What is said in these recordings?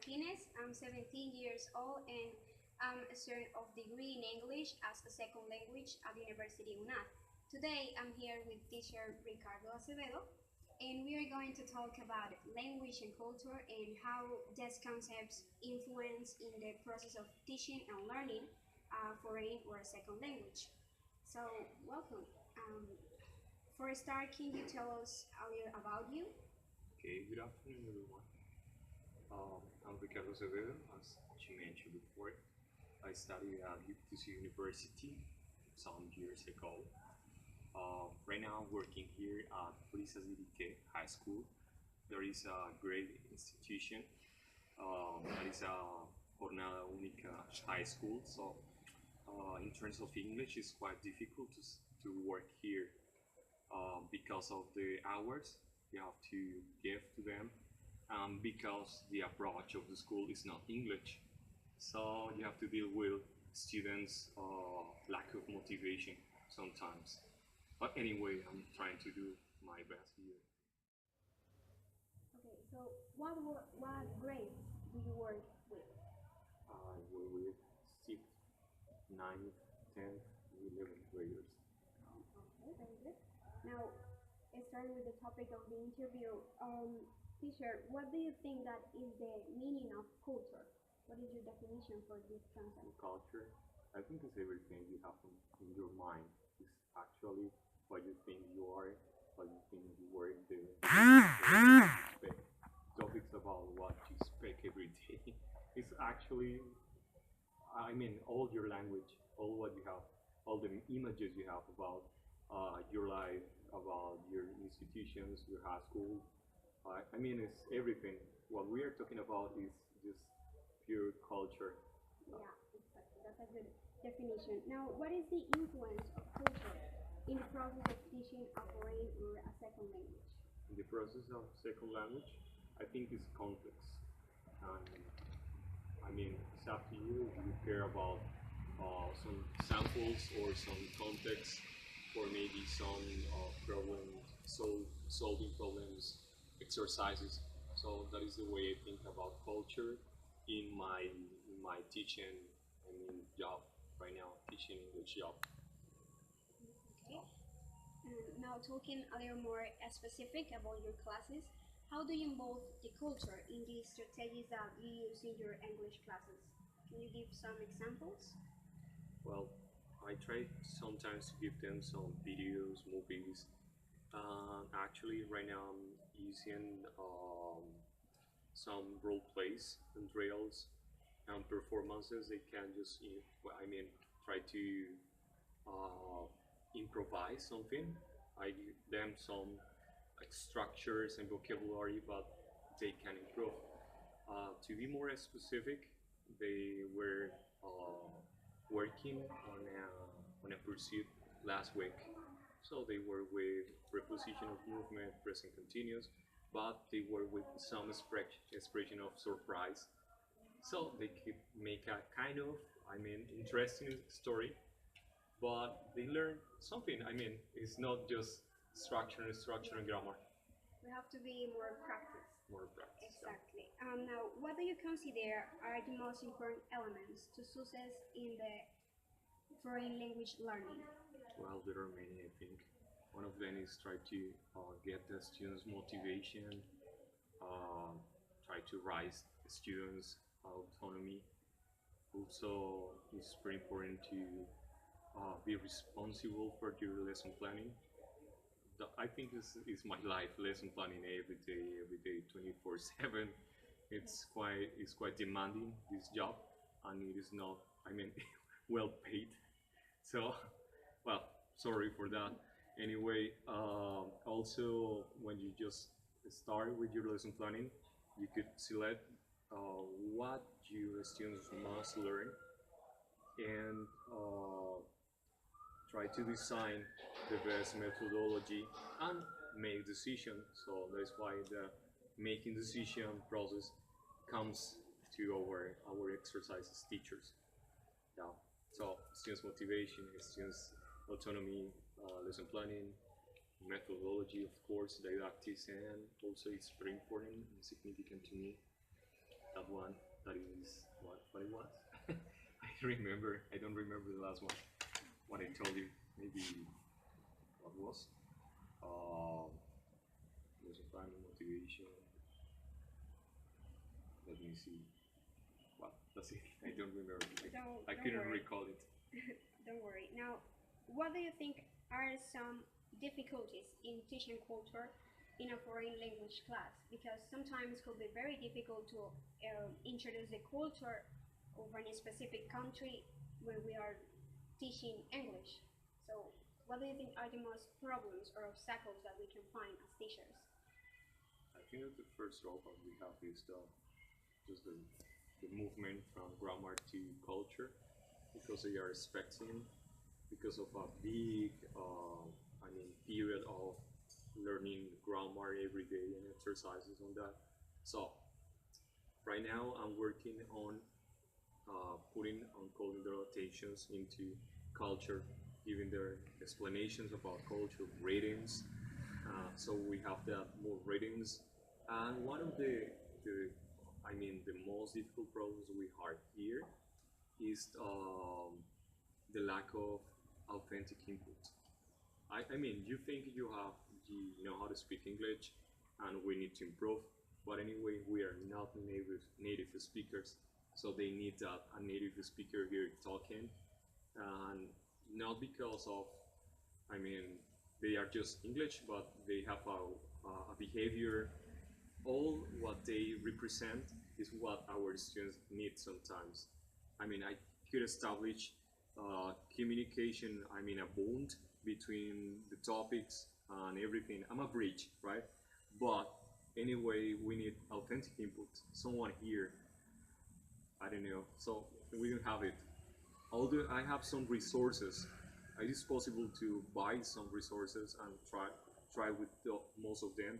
Martinez. I'm 17 years old and I'm a student of degree in English as a second language at the University UNAD. Today I'm here with teacher Ricardo Acevedo and we are going to talk about language and culture and how these concepts influence in the process of teaching and learning foreign or a second language. So welcome. For a start, can you tell us a little about you? Okay, good afternoon, everyone. I'm Ricardo Acevedo, as you mentioned before. I studied at UTC University some years ago. Right now, I'm working here at Brisas High School. There is a great institution. That is a Jornada Única high school. So, in terms of English, it's quite difficult to work here because of the hours you have to give to them, because the approach of the school is not English. So you have to deal with students' lack of motivation sometimes. But anyway, I'm trying to do my best here. Okay, so what grades do you work with? I work with 6th, 9th, 10th, 11th graders. Okay, very good. Now, starting with the topic of the interview, teacher, what do you think that is the meaning of culture? What is your definition for this concept? Culture, I think it's everything you have in your mind. It's actually what you think you are, what you think you were in the topics about what you speak every day. It's actually, I mean, all your language, all what you have, all the images you have about your life, about your institutions, your high school. I mean, it's everything. What we are talking about is just pure culture. Yeah, exactly. That's a good definition. Now, what is the influence of culture in the process of teaching a foreign or a second language? In the process of second language, I think it's context. And I mean, it's up to you if you care about some samples or some context, or maybe some solving problems, exercises. So that is the way I think about culture in my teaching. I mean, job right now, teaching English job. Okay. Now, talking a little more specific about your classes, how do you involve the culture in the strategies that you use in your English classes? Can you give some examples? Well, I try sometimes to give them some videos, movies. Actually, right now I'm using some role plays and drills and performances. They can just, I mean, try to uh, improvise something. I give them some like structures and vocabulary, but they can improve. To be more specific, they were working on a pursuit last week. So they were with preposition of movement, present continuous, but they were with some expression of surprise. So they could make a kind of, I mean, interesting story, but they learn something. I mean, it's not just structure and grammar, We have to be more practice. more practice. Exactly. Now, what do you consider are the most important elements to success in the foreign language learning? Well, there are many, I think. One of them is try to get the students' motivation, uh, try to raise the students' autonomy. Also, it's very important to be responsible for your lesson planning. I think this is my life, lesson planning every day, 24/7. It's quite demanding, this job, and it is not, I mean, well paid. So, well, sorry for that. Anyway, also when you just start with your lesson planning, you could select what your students must learn, and try to design the best methodology and make decisions. So that's why the making decision process comes to our exercises teachers. Yeah. So students' motivation, students' autonomy, lesson planning, methodology, of course, didactics, and also it's very important and significant to me. that one. That is what it was. I remember. I don't remember the last one. What I told you. Maybe what was? Um, was a primary motivation. Let me see. Well, that's it. I don't remember. I Don't couldn't worry. recall it. Don't worry. Now, what do you think are some difficulties in teaching culture in a foreign language class? Because sometimes it could be very difficult to introduce the culture of any specific country when we are teaching English. So, what do you think are the most problems or obstacles that we can find as teachers? I think that the first drawback we have is just the movement from grammar to culture because they are expecting because of a big period of learning grammar every day and exercises on that. So right now I'm working on putting on calling their attentions into culture, giving their explanations about culture, ratings. So we have that more ratings, and one of the the most difficult problems we have here is the lack of authentic input. I mean, you think you know how to speak English, and we need to improve. But anyway, we are not native speakers, so they need that a native speaker here talking, and not because of I mean they are just English, but they have a behavior. All what they represent is what our students need sometimes. I mean, I could establish communication, a bond between the topics and everything. I'm a bridge, right? But anyway, we need authentic input. Someone here, I don't know. So we don't have it. Although I have some resources, it is possible to buy some resources and try with most of them.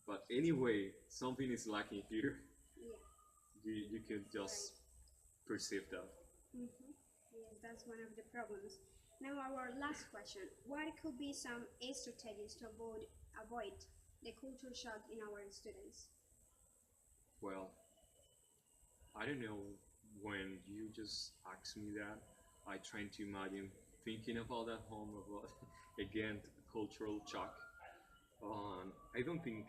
But anyway, something is lacking here. Yeah. You can Right. just perceive that. Mm-hmm. Yes, that's one of the problems. Now, our last question: what could be some strategies to avoid the culture shock in our students? Well, I don't know when you just asked me that. I trying to imagine thinking about that home about again cultural shock. I don't think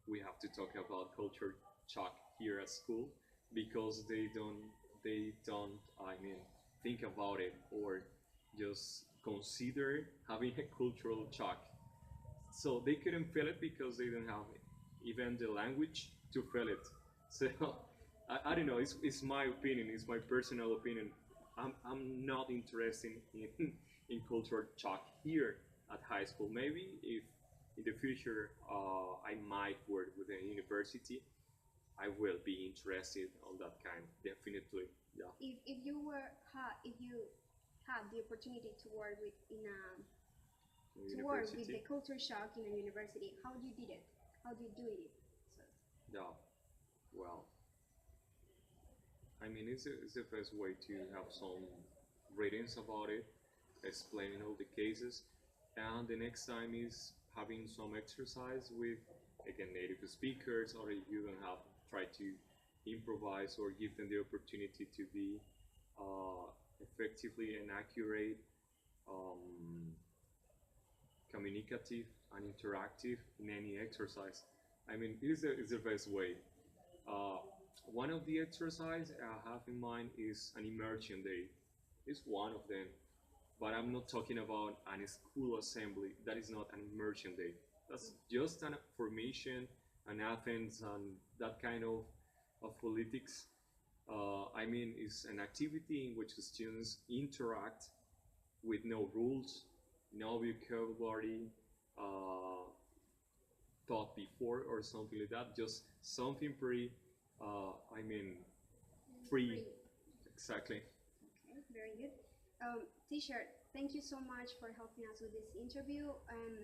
we have to talk about culture shock here at school because they don't think about it or just consider having a cultural shock. So they couldn't feel it because they don't have even the language to feel it. So I don't know. It's my opinion. It's my personal opinion. I'm not interested in in culture shock here at high school. Maybe if in the future I might work with a university, I will be interested on that kind. Definitely, yeah. If you had the opportunity to work with University, the culture shock in a university, how you did it? How do you do it? So, yeah. Well, it's the best way to have some readings about it, explaining all the cases, and the next time is having some exercise with again native speakers, or if you don't have, try to improvise or give them the opportunity to be effectively and accurate, um, communicative and interactive in any exercise. It's the best way. Uh, One of the exercise I have in mind is an immersion day. It's one of them, but I'm not talking about an school assembly. That is not an immersion day. That's just an formation, an Athens, and that kind of politics. It's an activity in which the students interact with no rules, no vocabulary uh, taught before or something like that. Just something pretty, uh, I mean, free. free. Exactly. Okay, very good. Teacher, thank you so much for helping us with this interview and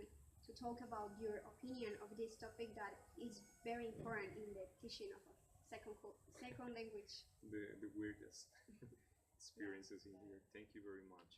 to talk about your opinion of this topic that is very important in the teaching of a second language. The weirdest Yeah. experiences in here. Thank you very much.